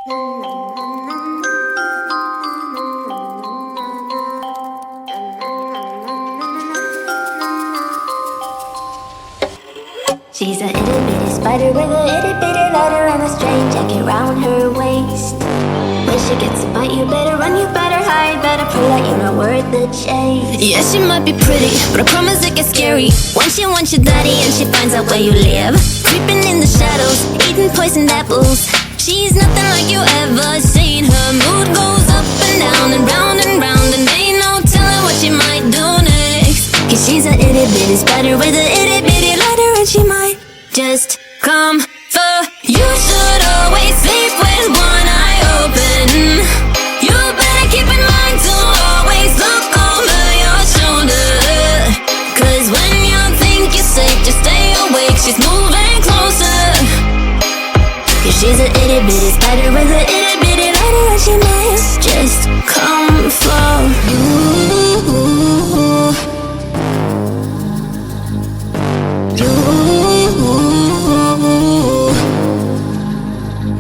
She's a itty bitty spider with a itty bitty ladder and a strange jacket round her waist. When she gets a bite, you better run, you better hide, better pray that you're not worth the chase. Yeah, she might be pretty, but I promise it gets scary when she wants your daddy and she finds out where you live. Creeping in the shadows, eating poisoned apples. She's nothing like you ever seen. Her mood goes up and down and round and round, and ain't no telling what she might do next. Cause she's a itty bitty spider with a itty bitty ladder, and she might just come for you. Should always sleep with one eye open. You better keep in mind to always look over your shoulder. Cause when you think you're safe, just stay awake, she's moving closer. Cause she's a itty bitty spider with a itty bitty ladder, and she might just come for you.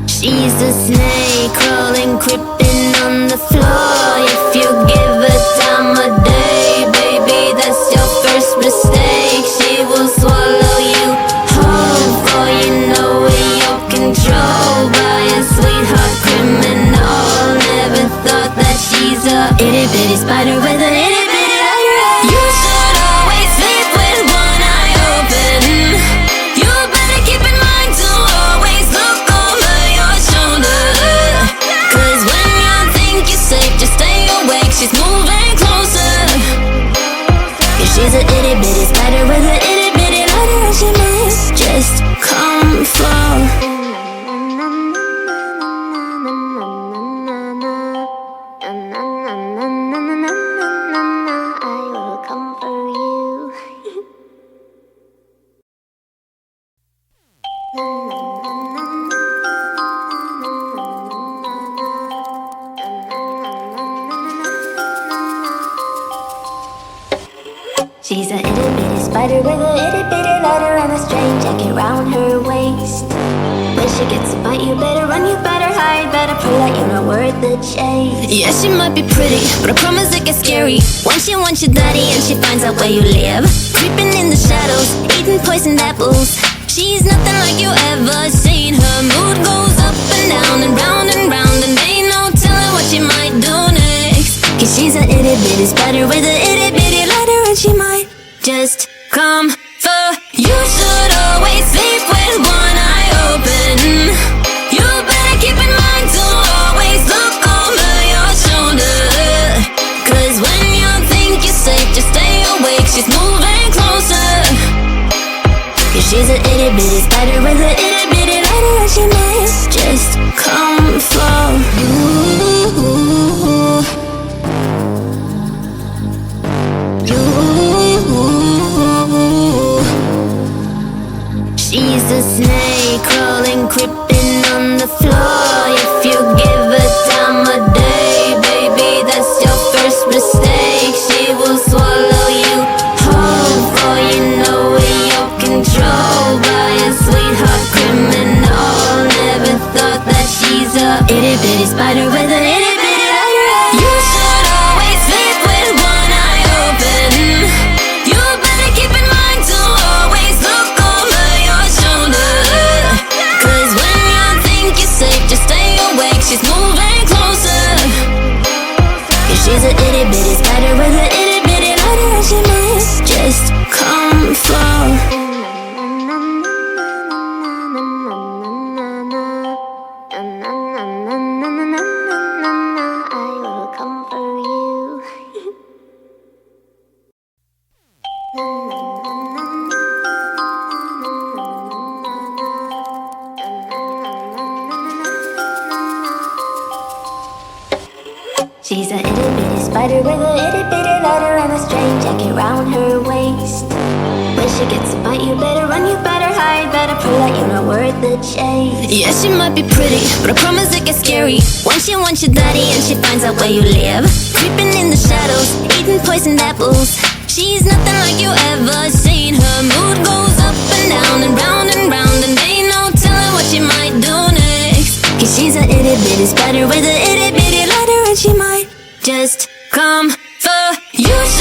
She's a snake crawling, creeping on the floor. If you give her time of day, baby, that's your first mistake. She will swallow you whole, for you know in your control by a sweetheart criminal. Never thought that she's a itty bitty spider with a itty bitty ladder. You should always sleep with one eye open. You better keep in mind to always look over your shoulder. Cause when you think you're safe, just stay awake, she's moving closer. Cause she's a itty bitty spider with a itty bitty ladder, and she might just come for. She's a itty bitty spider with a itty bitty ladder and a strange jacket round her waist. When she gets a bite, you better run, you better hide, better pray that you're not worth the chase. Yeah, she might be pretty, but I promise it gets scary when she wants your daddy and she finds out where you live. Creeping in the shadows, eating poisoned apples. She's nothing like you ever seen. Her mood goes up and down and round, and ain't no telling what she might do next. Cause she's a itty bitty spider with a itty bitty ladder, and she might just come for you. Should always sleep with one eye open. You better keep in mind to always look over your shoulder. Cause when you think you're safe, just stay awake, she's moving closer. Cause she's a itty bitty spider with a itty bitty ladder, and she might just come for you. She's a snake crawling, creeping on the floor. If you give her time of day, baby, that's your first mistake. She will swallow you whole, for you know in your control by a sweetheart criminal. Never thought that she's a itty bitty spider with a itty bitty ladder. You should always sleep with one eye open. You better keep in mind to always look over your shoulder. Cause when you think you're safe, just stay awake, she's moving closer. Cause she's a itty bitty spider with a itty bitty ladder, and she might just come for. She's a itty bitty spider with a itty bitty ladder and a strange jacket round her waist. When she gets a bite, you better run, you better hide, better pray that you're not worth the chase. Yeah, she might be pretty, but I promise it gets scary when she wants your daddy and she finds out where you live. Creeping in the shadows, eating poisoned apples. She's nothing like you ever seen. Her mood goes up and down and round, and ain't no telling what she might do next. Cause she's She's a itty bitty spider with a itty bitty lighter, and she might just come for you. So